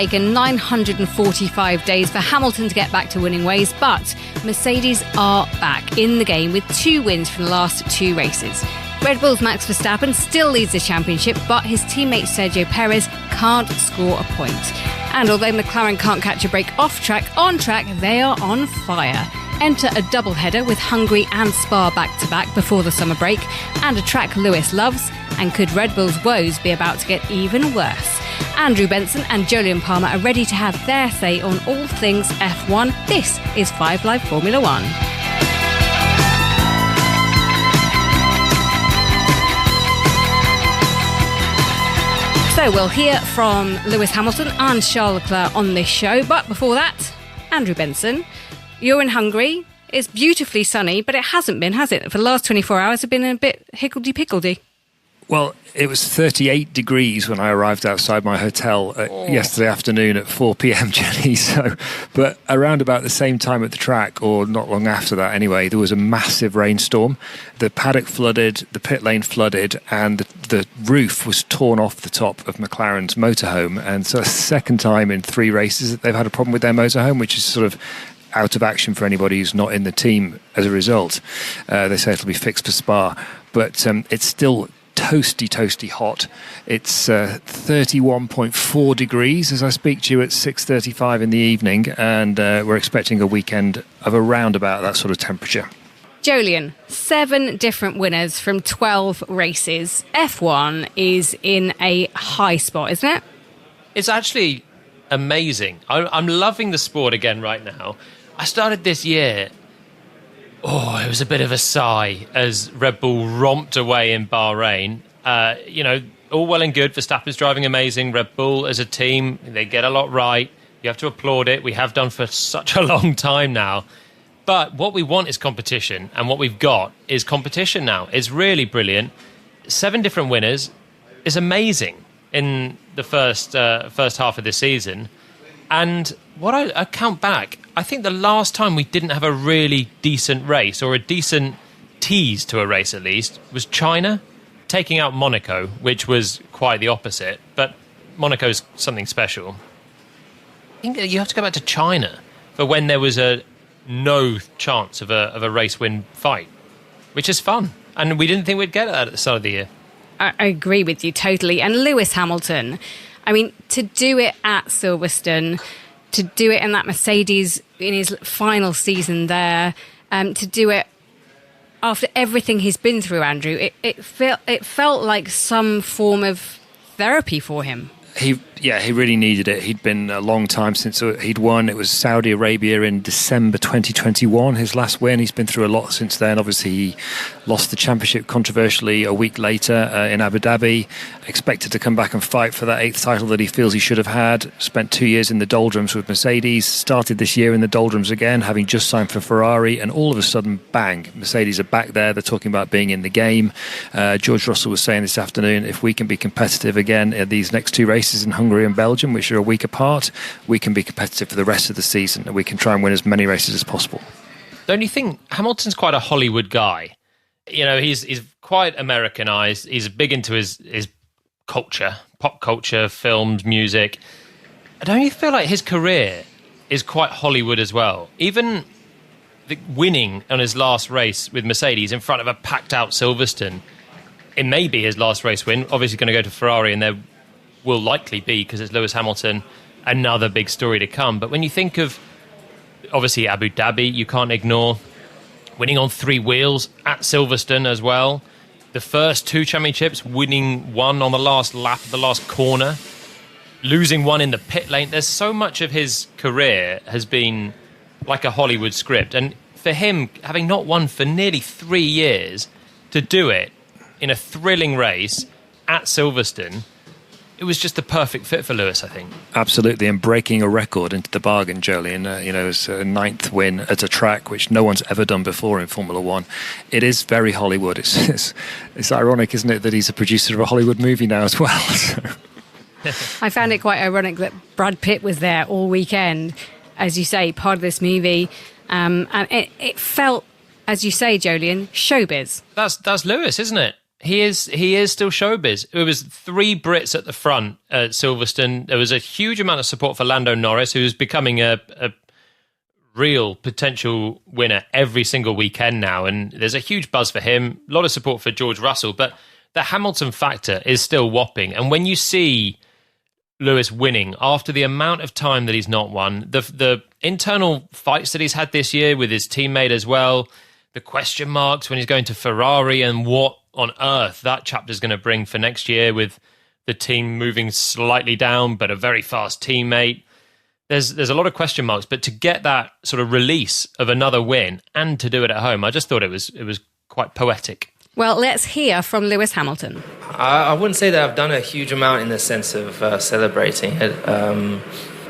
taken 945 days for Hamilton to get back to winning ways, but Mercedes are back in the game with 2 wins from the last 2 races. Red Bull's Max Verstappen still leads the championship, but his teammate Sergio Perez can't score a point. And although McLaren can't catch a break off track, on track they are on fire. Enter a doubleheader with Hungary and Spa back-to-back before the summer break, and a track Lewis loves. And could Red Bull's woes be about to get even worse? Andrew Benson and Jolyon Palmer are ready to have their say on all things F1. This is 5 Live Formula One. So we'll hear from Lewis Hamilton and Charles Leclerc on this show. But before that, Andrew Benson, you're in Hungary. It's beautifully sunny, but it hasn't been, has it? For the last 24 hours, it's been a bit higgledy-pickledy. Well, it was 38 degrees when I arrived outside my hotel yesterday afternoon at 4 p.m, Jenny. But around about the same time at the track, or not long after that anyway, there was a massive rainstorm. The paddock flooded, the pit lane flooded, and the roof was torn off the top of McLaren's motorhome. And so a second time in 3 races that they've had a problem with their motorhome, which is sort of out of action for anybody who's not in the team as a result. They say it'll be fixed for Spa, but it's still toasty hot. It's 31.4 degrees as I speak to you at 6:35 in the evening, and we're expecting a weekend of around about that sort of temperature. Jolyon, 7 different winners from 12 races. F1 is in a high spot, isn't it? It's actually amazing. I'm loving the sport again right now. I started this year, it was a bit of a sigh as Red Bull romped away in Bahrain. All well and good. Verstappen's driving amazing. Red Bull as a team, they get a lot right. You have to applaud it. We have done for such a long time now. But what we want is competition, and what we've got is competition now. It's really brilliant. 7 different winners is amazing in the first half of the season. And what I count back, I think the last time we didn't have a really decent race, or a decent tease to a race at least, was China, taking out Monaco, which was quite the opposite. But Monaco's something special. I think you have to go back to China for when there was no chance of a race win fight, which is fun. And we didn't think we'd get that at the start of the year. I agree with you totally. And Lewis Hamilton, I mean, to do it at Silverstone, to do it in that Mercedes in his final season there, to do it after everything he's been through, Andrew, it felt like some form of therapy for him. He really needed it. He'd been a long time since he'd won. It was Saudi Arabia in December 2021, his last win. He's been through a lot since then. Obviously, he lost the championship controversially a week later in Abu Dhabi. Expected to come back and fight for that 8th title that he feels he should have had. Spent 2 years in the doldrums with Mercedes. Started this year in the doldrums again, having just signed for Ferrari. And all of a sudden, bang, Mercedes are back there. They're talking about being in the game. George Russell was saying this afternoon, if we can be competitive again in these next 2 races in Hungary and Belgium, which are a week apart, we can be competitive for the rest of the season, and we can try and win as many races as possible. Don't you think Hamilton's quite a Hollywood guy? You know, he's quite Americanized. He's big into his culture, pop culture, films, music. Don't you feel like his career is quite Hollywood as well? Even winning on his last race with Mercedes in front of a packed-out Silverstone, it may be his last race win. Obviously going to go to Ferrari, and there will likely be, because it's Lewis Hamilton, another big story to come. But when you think of, obviously, Abu Dhabi, you can't ignore winning on 3 wheels at Silverstone as well. The first 2 championships, winning one on the last lap of the last corner, losing one in the pit lane. There's so much of his career has been like a Hollywood script. And for him, having not won for nearly 3 years, to do it in a thrilling race at Silverstone, it was just the perfect fit for Lewis, I think. Absolutely, and breaking a record into the bargain, Jolyon. It's a 9th win at a track which no one's ever done before in Formula One. It is very Hollywood. It's ironic, isn't it, that he's a producer of a Hollywood movie now as well. I found it quite ironic that Brad Pitt was there all weekend, as you say, part of this movie. And it felt, as you say, Jolyon, showbiz. That's Lewis, isn't it? He is still showbiz. It was 3 Brits at the front at Silverstone. There was a huge amount of support for Lando Norris, who's becoming a real potential winner every single weekend now. And there's a huge buzz for him. A lot of support for George Russell. But the Hamilton factor is still whopping. And when you see Lewis winning after the amount of time that he's not won, the internal fights that he's had this year with his teammate as well, the question marks when he's going to Ferrari and what on earth that chapter is going to bring for next year with the team moving slightly down but a very fast teammate. There's a lot of question marks, but to get that sort of release of another win and to do it at home, I just thought it was quite poetic. Well, let's hear from Lewis Hamilton. I wouldn't say that I've done a huge amount in the sense of celebrating it.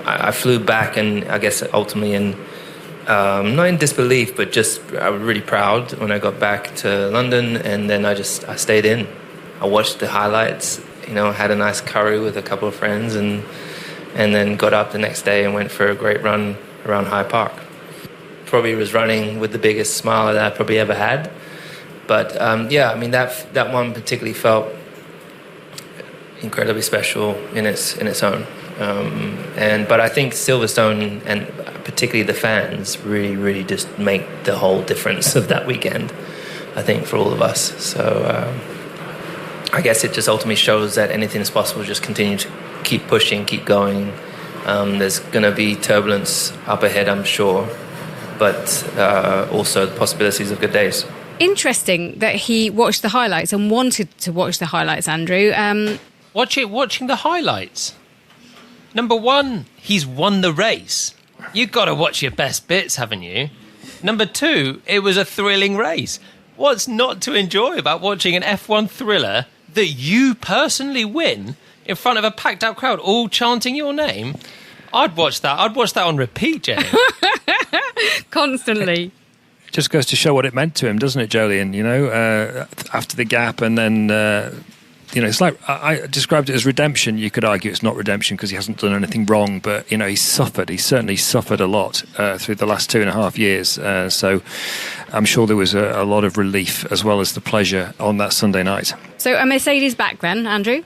I flew back, and I guess ultimately not in disbelief, but just I was really proud when I got back to London, and then I stayed in. I watched the highlights, had a nice curry with a couple of friends, and then got up the next day and went for a great run around Hyde Park. Probably was running with the biggest smile that I probably ever had. But that one particularly felt incredibly special in its own. But I think Silverstone and particularly the fans really, really just make the whole difference of that weekend, I think, for all of us. So I guess it just ultimately shows that anything is possible. Just continue to keep pushing, keep going. There's going to be turbulence up ahead, I'm sure, but also the possibilities of good days. Interesting that he watched the highlights and wanted to watch the highlights, Andrew. Watching the highlights. Number one, he's won the race. You've got to watch your best bits, haven't you? Number two, it was a thrilling race. What's not to enjoy about watching an F1 thriller that you personally win in front of a packed out crowd all chanting your name? I'd watch that. I'd watch that on repeat, Jenny. Constantly. Just goes to show what it meant to him, doesn't it, Jolien? After the gap, and then it's like I described it as redemption. You could argue it's not redemption because he hasn't done anything wrong, but he's suffered. He certainly suffered a lot through the last 2.5 years. So I'm sure there was a lot of relief as well as the pleasure on that Sunday night. So a Mercedes back then, Andrew?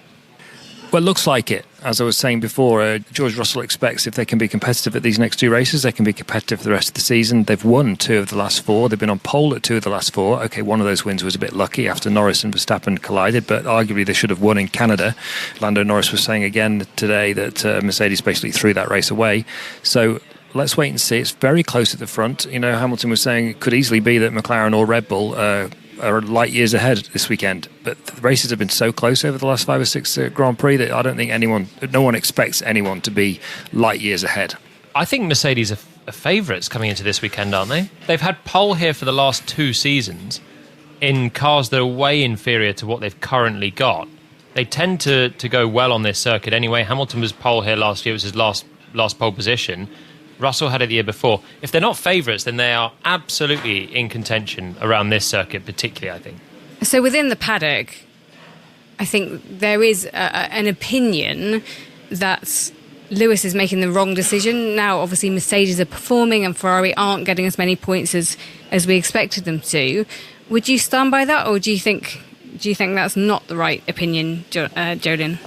Well, it looks like it. As I was saying before, George Russell expects if they can be competitive at these next 2 races, they can be competitive for the rest of the season. They've won 2 of the last 4. They've been on pole at 2 of the last 4. Okay, one of those wins was a bit lucky after Norris and Verstappen collided, but arguably they should have won in Canada. Lando Norris was saying again today that Mercedes basically threw that race away. So let's wait and see. It's very close at the front. Hamilton was saying it could easily be that McLaren or Red Bull are light years ahead this weekend, but the races have been so close over the last 5 or 6 Grand Prix that I don't think no one expects anyone to be light years ahead. I think Mercedes are favourites coming into this weekend, aren't they? They've had pole here for the last 2 seasons in cars that are way inferior to what they've currently got. They tend to go well on this circuit anyway. Hamilton was pole here last year. It was his last pole position. Russell had it the year before. If they're not favourites, then they are absolutely in contention around this circuit, particularly, I think. So within the paddock, I think there is an opinion that Lewis is making the wrong decision. Now, obviously, Mercedes are performing and Ferrari aren't getting as many points as we expected them to. Would you stand by that, or do you think that's not the right opinion, Jolien?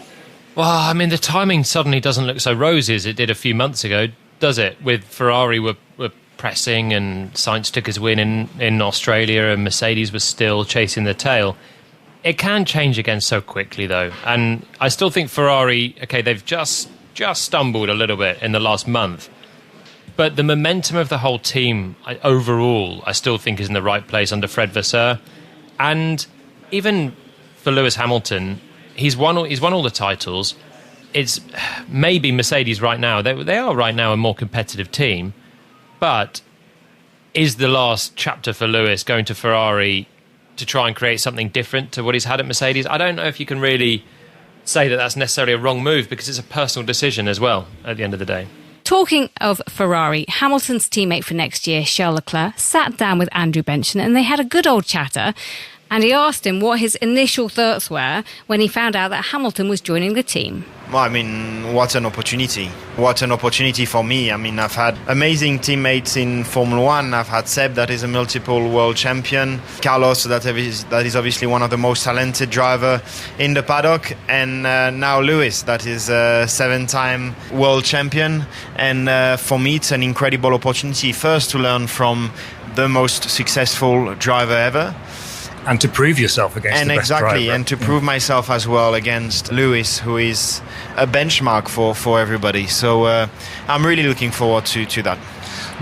Well, I mean, the timing suddenly doesn't look so rosy as it did a few months ago, does it? With Ferrari were pressing and Sainz took his win in Australia and Mercedes was still chasing the tail. It can change again so quickly, though. And I still think Ferrari, okay, they've just stumbled a little bit in the last month. But the momentum of the whole team overall, I still think is in the right place under Fred Vasseur. And even for Lewis Hamilton, he's won all the titles. It's maybe Mercedes right now. They are right now a more competitive team. But is the last chapter for Lewis going to Ferrari to try and create something different to what he's had at Mercedes? I don't know if you can really say that that's necessarily a wrong move because it's a personal decision as well at the end of the day. Talking of Ferrari, Hamilton's teammate for next year, Charles Leclerc, sat down with Andrew Benson and they had a good old chatter. And he asked him what his initial thoughts were when he found out that Hamilton was joining the team. Well, I mean, what an opportunity. What an opportunity for me. I mean, I've had amazing teammates in Formula One. I've had Seb, that is a multiple world champion. Carlos, that is obviously one of the most talented driver in the paddock. And now Lewis, that is a 7-time world champion. And for me, it's an incredible opportunity first to learn from the most successful driver ever. And to prove yourself against the best driver. And to prove myself as well against Lewis, who is a benchmark for everybody. So I'm really looking forward to that.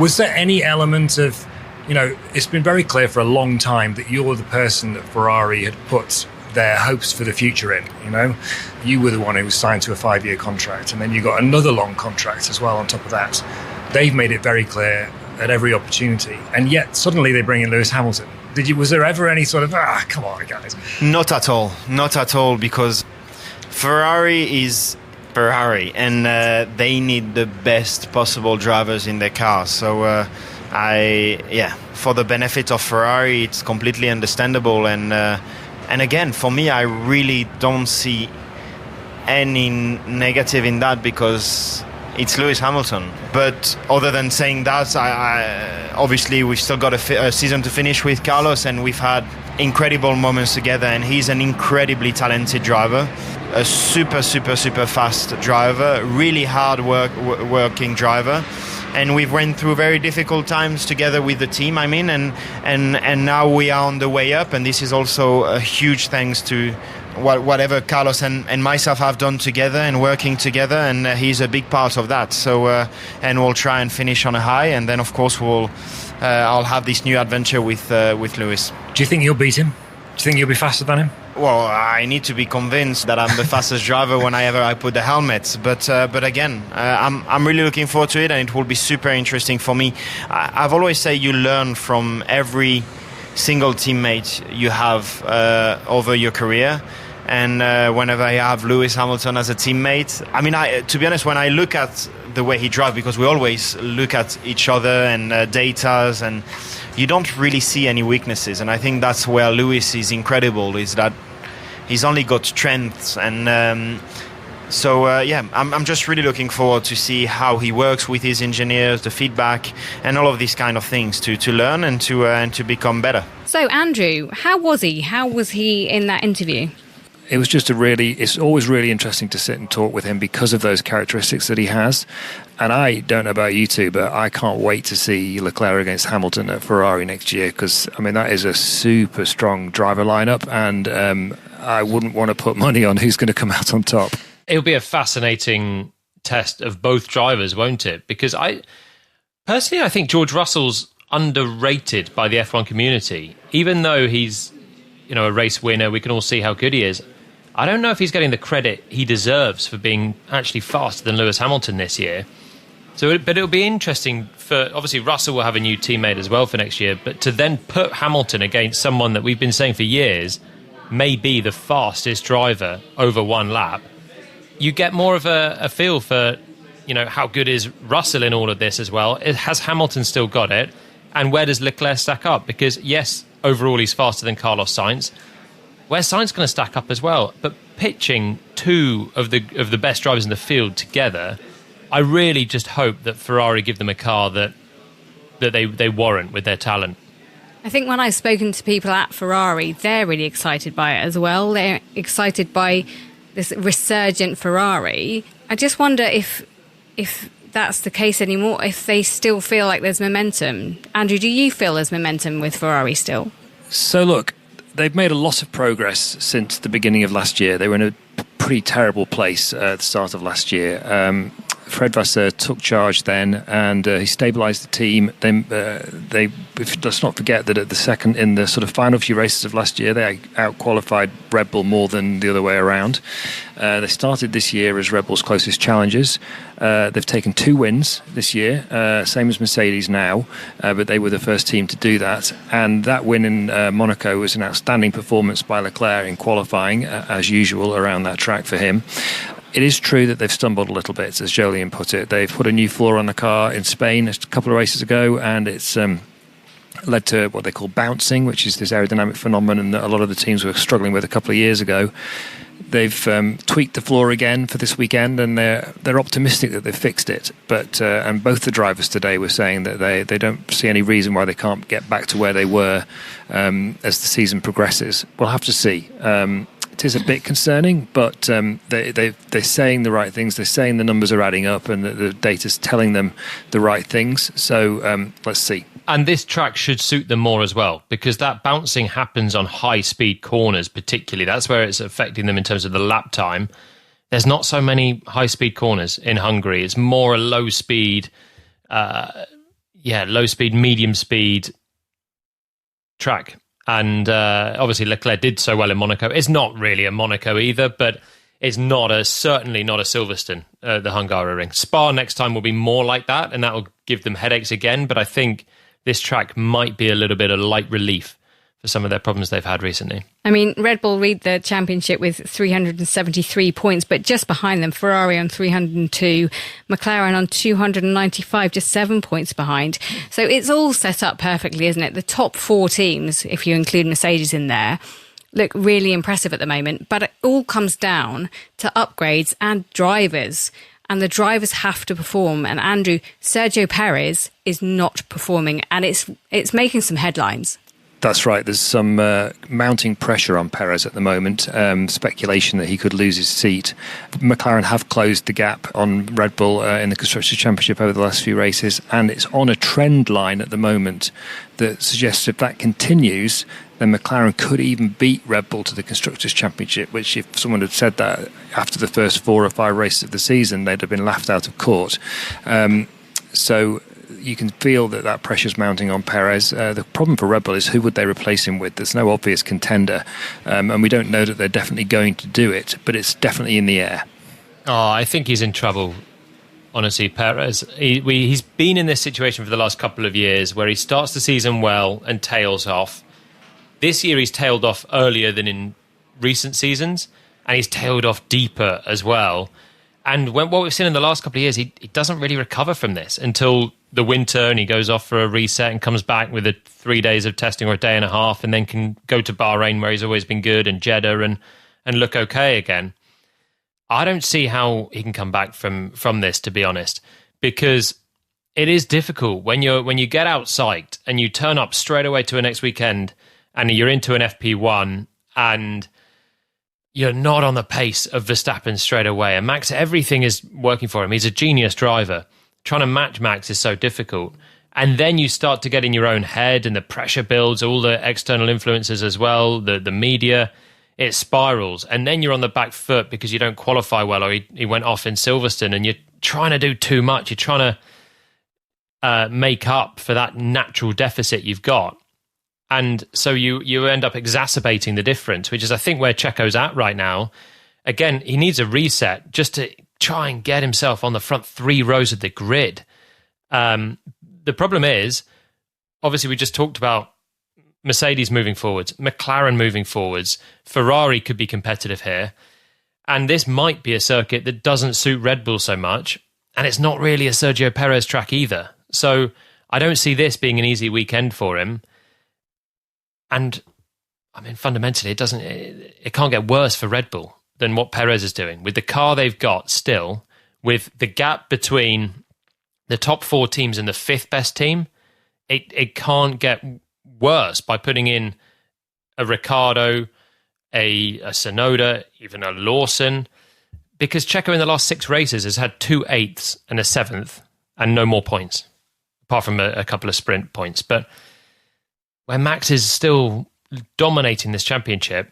Was there any element of, it's been very clear for a long time that you're the person that Ferrari had put their hopes for the future in, You were the one who was signed to a 5-year contract, and then you got another long contract as well on top of that. They've made it very clear at every opportunity, and yet suddenly they bring in Lewis Hamilton. Was there ever any sort of, come on, guys? Not at all, because Ferrari is Ferrari, and they need the best possible drivers in their cars. So, for the benefit of Ferrari, it's completely understandable. And again, for me, I really don't see any negative in that, because it's Lewis Hamilton. But other than saying that, I obviously we've still got a season to finish with Carlos, and we've had incredible moments together, and he's an incredibly talented driver, a super fast driver, really hard working driver. And we've went through very difficult times together with the team, and now we are on the way up, and this is also a huge thanks to whatever Carlos and myself have done together and working together, and he's a big part of that. So and we'll try and finish on a high, and then of course I'll have this new adventure with Lewis. Do you think you'll beat him? Do you think you'll be faster than him? Well, I need to be convinced that I'm the fastest driver whenever I put the helmet. But again, I'm really looking forward to it, and it will be super interesting for me. I've always said you learn from every single teammate you have over your career. And whenever I have Lewis Hamilton as a teammate, to be honest, when I look at the way he drives, because we always look at each other and data, and you don't really see any weaknesses. And I think that's where Lewis is incredible, is that he's only got strengths. And I'm just really looking forward to see how he works with his engineers, the feedback, and all of these kind of things to learn and to become better. So, Andrew, how was he? How was he in that interview? It was just it's always really interesting to sit and talk with him because of those characteristics that he has. And I don't know about you two, but I can't wait to see Leclerc against Hamilton at Ferrari next year, because, that is a super strong driver lineup, and I wouldn't want to put money on who's going to come out on top. It'll be a fascinating test of both drivers, won't it? Because I think George Russell's underrated by the F1 community. Even though he's, a race winner, we can all see how good he is. I don't know if he's getting the credit he deserves for being actually faster than Lewis Hamilton this year. But it'll be interesting for, obviously Russell will have a new teammate as well for next year, but to then put Hamilton against someone that we've been saying for years may be the fastest driver over one lap, you get more of a feel for, how good is Russell in all of this as well. Has Hamilton still got it? And where does Leclerc stack up? Because yes, overall he's faster than Carlos Sainz. Where's Sainz going to stack up as well? But pitching two of the best drivers in the field together, I really just hope that Ferrari give them a car that they warrant with their talent. I think when I've spoken to people at Ferrari, they're really excited by it as well. They're excited by this resurgent Ferrari. I just wonder if that's the case anymore, if they still feel like there's momentum. Andrew, do you feel there's momentum with Ferrari still? So look, they've made a lot of progress since the beginning of last year. They were in a pretty terrible place at the start of last year. Fred Vasseur took charge then, and he stabilised the team. Let's not forget that in the sort of final few races of last year, they out-qualified Red Bull more than the other way around. They started this year as Red Bull's closest challengers. They've taken 2 wins this year, same as Mercedes now, but they were the first team to do that. And that win in Monaco was an outstanding performance by Leclerc in qualifying, as usual, around that track for him. It is true that they've stumbled a little bit, as Jolien put it. They've put a new floor on the car in Spain a couple of races ago, and it's led to what they call bouncing, which is this aerodynamic phenomenon that a lot of the teams were struggling with a couple of years ago. They've tweaked the floor again for this weekend, and they're optimistic that they've fixed it. But and both the drivers today were saying that they don't see any reason why they can't get back to where they were as the season progresses. We'll have to see. It is a bit concerning, but they're saying the right things. They're saying the numbers are adding up, and the data's telling them the right things. So let's see. And this track should suit them more as well, because that bouncing happens on high-speed corners particularly. That's where it's affecting them in terms of the lap time. There's not so many high-speed corners in Hungary. It's more a low-speed, low-speed, medium-speed track. And obviously Leclerc did so well in Monaco. It's not really a Monaco either, but it's certainly not a Silverstone, the Hungaroring. Spa next time will be more like that, and that will give them headaches again. But I think this track might be a little bit of light relief for some of their problems they've had recently. I mean, Red Bull lead the championship with 373 points, but just behind them, Ferrari on 302, McLaren on 295, just 7 points behind. So it's all set up perfectly, isn't it? The top 4 teams, if you include Mercedes in there, look really impressive at the moment, but it all comes down to upgrades and drivers. And the drivers have to perform. And Andrew, Sergio Perez is not performing, and it's making some headlines. That's right. There's some mounting pressure on Perez at the moment. Speculation that he could lose his seat. McLaren have closed the gap on Red Bull in the Constructors' Championship over the last few races, and it's on a trend line at the moment that suggests if that continues, then McLaren could even beat Red Bull to the Constructors' Championship, which if someone had said that after the first 4 or 5 races of the season, they'd have been laughed out of court. So you can feel that pressure's mounting on Perez. The problem for Red Bull is who would they replace him with? There's no obvious contender, and we don't know that they're definitely going to do it, but it's definitely in the air. Oh, I think he's in trouble, honestly, Perez. He's been in this situation for the last couple of years where he starts the season well and tails off. This year he's tailed off earlier than in recent seasons, and he's tailed off deeper as well. And what we've seen in the last couple of years, he doesn't really recover from this until the winter, and he goes off for a reset and comes back with 3 days of testing or a day and a half, and then can go to Bahrain where he's always been good, and Jeddah, and look okay again. I don't see how he can come back from this, to be honest, because it is difficult when you get out psyched and you turn up straight away to a next weekend and you're into an FP1 and you're not on the pace of Verstappen straight away. And Max, everything is working for him. He's a genius driver. Trying to match Max is so difficult. And then you start to get in your own head and the pressure builds, all the external influences as well, the media, it spirals. And then you're on the back foot because you don't qualify well, or he went off in Silverstone, and you're trying to do too much. You're trying to make up for that natural deficit you've got. And so you end up exacerbating the difference, which is, I think, where Checo's at right now. Again, he needs a reset just to try and get himself on the front 3 rows of the grid. The problem is, obviously, we just talked about Mercedes moving forwards, McLaren moving forwards, Ferrari could be competitive here. And this might be a circuit that doesn't suit Red Bull so much. And it's not really a Sergio Perez track either. So I don't see this being an easy weekend for him. And I mean, fundamentally, it can't get worse for Red Bull than what Perez is doing. With the car they've got still, with the gap between the top 4 teams and the 5th best team, it can't get worse by putting in a Ricciardo, a Tsunoda, even a Lawson, because Checo in the last 6 races has had 2 8ths and a 7th and no more points, apart from a couple of sprint points. But where Max is still dominating this championship,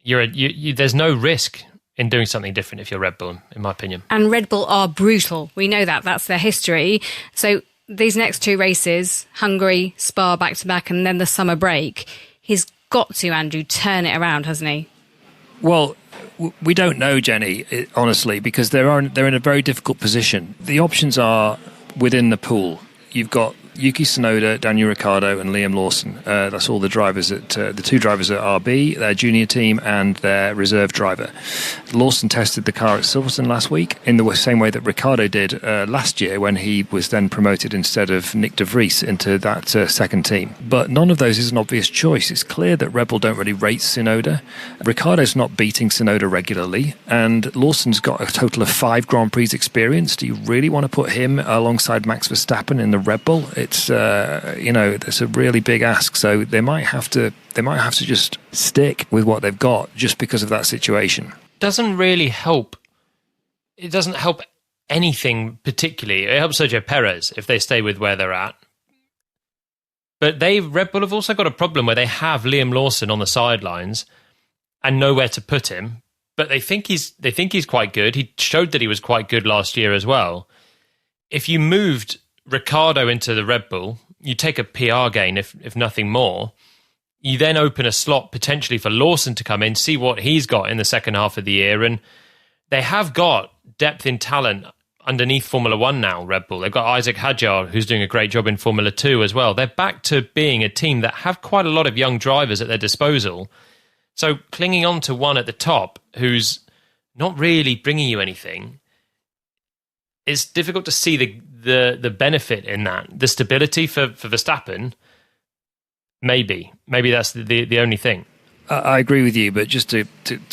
there's no risk in doing something different if you're Red Bull, in my opinion. And Red Bull are brutal. We know that. That's their history. So these next 2 races, Hungary, Spa back-to-back, and then the summer break, he's got to, Andrew, turn it around, hasn't he? Well, we don't know, Jenny, honestly, because they're in a very difficult position. The options are within the pool. You've got Yuki Tsunoda, Daniel Ricciardo, and Liam Lawson. That's all the drivers the 2 drivers at RB, their junior team, and their reserve driver. Lawson tested the car at Silverstone last week in the same way that Ricciardo did last year when he was then promoted instead of Nick de Vries into that second team. But none of those is an obvious choice. It's clear that Red Bull don't really rate Tsunoda. Ricciardo's not beating Tsunoda regularly, and Lawson's got a total of 5 Grand Prix experience. Do you really want to put him alongside Max Verstappen in the Red Bull? It's it's a really big ask. So they might have to just stick with what they've got just because of that situation. Doesn't really help. It doesn't help anything particularly. It helps Sergio Perez if they stay with where they're at. But Red Bull have also got a problem where they have Liam Lawson on the sidelines and nowhere to put him. But they think he's quite good. He showed that he was quite good last year as well. If you moved Ricciardo into the Red Bull, you take a PR gain, if nothing more. You then open a slot potentially for Lawson to come in, see what he's got in the second half of the year. And they have got depth in talent underneath Formula One now, Red Bull. They've got Isaac Hadjar, who's doing a great job in Formula 2 as well. They're back to being a team that have quite a lot of young drivers at their disposal. So clinging on to one at the top who's not really bringing you anything, it's difficult to see the benefit in that. The stability for Verstappen, maybe that's the only thing. I agree with you, but just to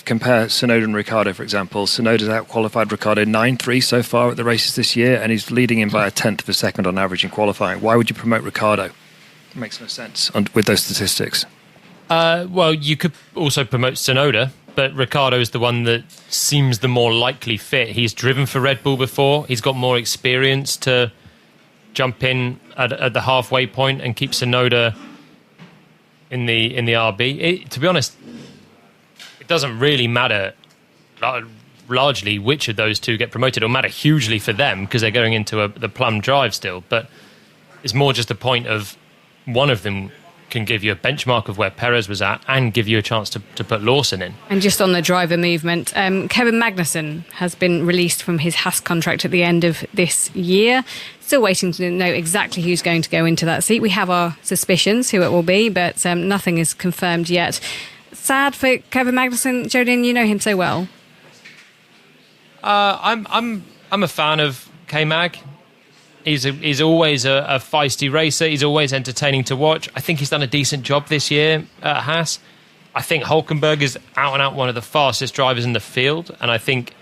compare Tsunoda and Ricciardo, for example, Tsunoda's outqualified Ricciardo 9-3 so far at the races this year, and he's leading him by a tenth of a second on average in qualifying. Why would you promote Ricciardo? It makes no sense with those statistics. Well, you could also promote Tsunoda, but Ricciardo is the one that seems the more likely fit. He's driven for Red Bull before. He's got more experience to jump in at the halfway point and keep Tsunoda in the RB. To be honest, it doesn't really matter largely which of those two get promoted. It'll matter hugely for them because they're going into the plum drive still. But it's more just a point of one of them can give you a benchmark of where Perez was at and give you a chance to put Lawson in. And just on the driver movement, Kevin Magnussen has been released from his Haas contract at the end of this year. Still waiting to know exactly who's going to go into that seat. We have our suspicions who it will be, but nothing is confirmed yet. Sad for Kevin Magnussen. Jolien, you know him so well. I'm a fan of K-Mag. He's always a feisty racer. He's always entertaining to watch. I think he's done a decent job this year at Haas. I think Hülkenberg is out and out one of the fastest drivers in the field, and I think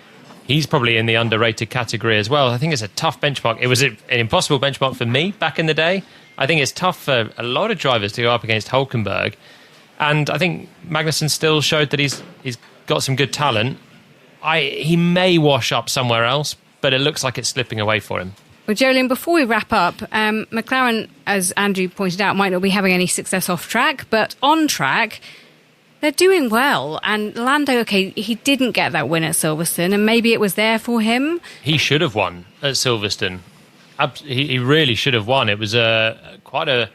he's probably in the underrated category as well. I think it's a tough benchmark. It was an impossible benchmark for me back in the day. I think it's tough for a lot of drivers to go up against Hülkenberg, and I think Magnussen still showed that he's got some good talent. He may wash up somewhere else, but it looks like it's slipping away for him. Well, Jolien, before we wrap up, McLaren, as Andrew pointed out, might not be having any success off track, but on track, they're doing well. And Lando, okay, he didn't get that win at Silverstone, and maybe it was there for him. He should have won at Silverstone. He really should have won. It was quite a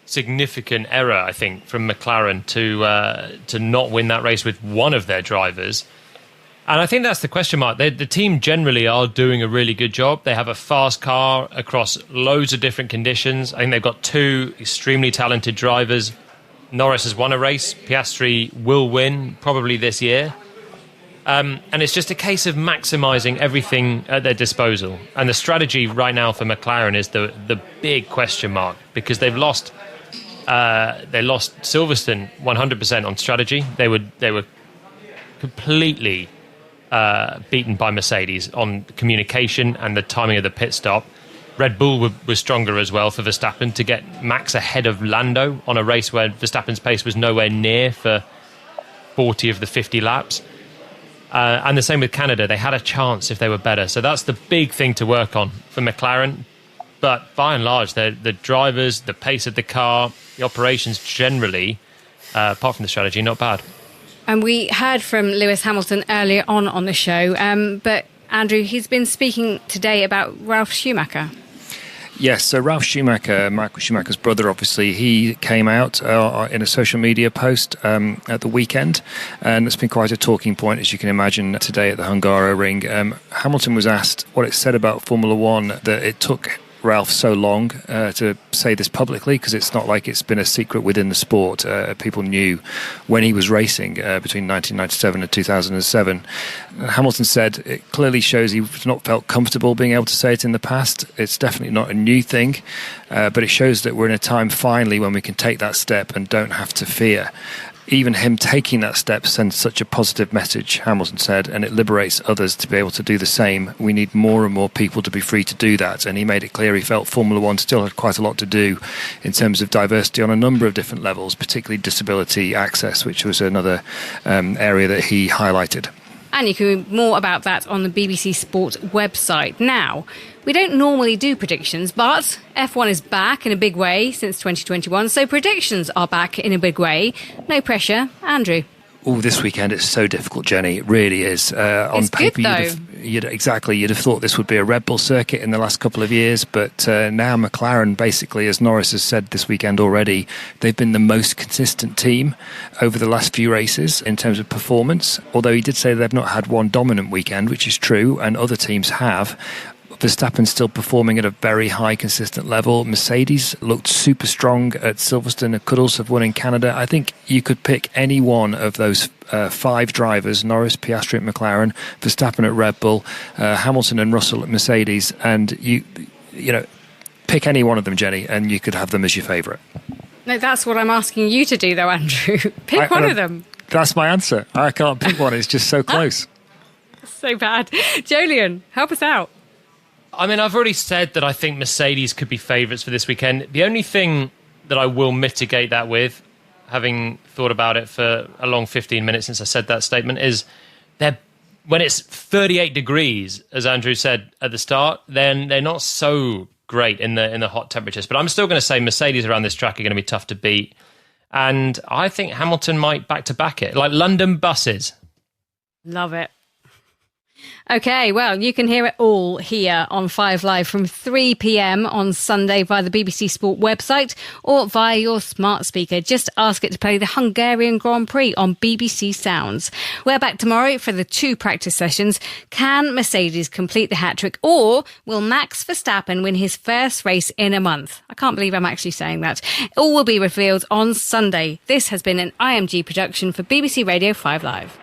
significant error, I think, from McLaren to not win that race with one of their drivers. And I think that's the question mark. The team generally are doing a really good job. They have a fast car across loads of different conditions. I think they've got 2 extremely talented drivers. Norris has won a race. Piastri will win, probably this year. And it's just a case of maximising everything at their disposal. And the strategy right now for McLaren is the big question mark, because they lost Silverstone 100% on strategy. They were completely beaten by Mercedes on communication and the timing of the pit stop. Red Bull was stronger as well for Verstappen to get Max ahead of Lando on a race where Verstappen's pace was nowhere near for 40 of the 50 laps. And the same with Canada. They had a chance if they were better. So that's the big thing to work on for McLaren. But by and large, the drivers, the pace of the car, the operations generally, apart from the strategy, not bad. And we heard from Lewis Hamilton earlier on the show, but Andrew, he's been speaking today about Ralf Schumacher. Yes, so Ralf Schumacher, Michael Schumacher's brother, obviously, he came out in a social media post at the weekend, and it's been quite a talking point, as you can imagine, today at the Hungaroring. Hamilton was asked what it said about Formula One, that it took Ralph so long to say this publicly, because it's not like it's been a secret within the sport. People knew when he was racing between 1997 and 2007. Hamilton said it clearly shows he's not felt comfortable being able to say it in the past. It's definitely not a new thing, but it shows that we're in a time finally when we can take that step and don't have to fear. Even him taking that step sends such a positive message, Hamilton said, and it liberates others to be able to do the same. We need more and more people to be free to do that. And he made it clear he felt Formula One still had quite a lot to do in terms of diversity on a number of different levels, particularly disability access, which was another area that he highlighted. And you can read more about that on the BBC Sport website. Now, we don't normally do predictions, but F1 is back in a big way since 2021, so predictions are back in a big way. No pressure. Andrew? Oh, this weekend it's so difficult, Jenny. It really is. On paper, you'd have thought this would be a Red Bull circuit in the last couple of years, but now McLaren, basically, as Norris has said this weekend already, they've been the most consistent team over the last few races in terms of performance. Although he did say they've not had one dominant weekend, which is true, and other teams have. Verstappen's still performing at a very high, consistent level. Mercedes looked super strong at Silverstone and could also have won in Canada. I think you could pick any one of those 5 drivers, Norris, Piastri at McLaren, Verstappen at Red Bull, Hamilton and Russell at Mercedes, and you know, pick any one of them, Jenny, and you could have them as your favourite. No, that's what I'm asking you to do, though, Andrew. Pick one of them. That's my answer. I can't pick one. It's just so close. So bad. Jolyon, help us out. I mean, I've already said that I think Mercedes could be favourites for this weekend. The only thing that I will mitigate that with, having thought about it for a long 15 minutes since I said that statement, is when it's 38 degrees, as Andrew said at the start, then they're not so great in the hot temperatures. But I'm still going to say Mercedes around this track are going to be tough to beat. And I think Hamilton might back-to-back it, like London buses. Love it. OK, well, you can hear it all here on 5 Live from 3 p.m. on Sunday via the BBC Sport website or via your smart speaker. Just ask it to play the Hungarian Grand Prix on BBC Sounds. We're back tomorrow for the 2 practice sessions. Can Mercedes complete the hat-trick, or will Max Verstappen win his first race in a month? I can't believe I'm actually saying that. All will be revealed on Sunday. This has been an IMG production for BBC Radio 5 Live.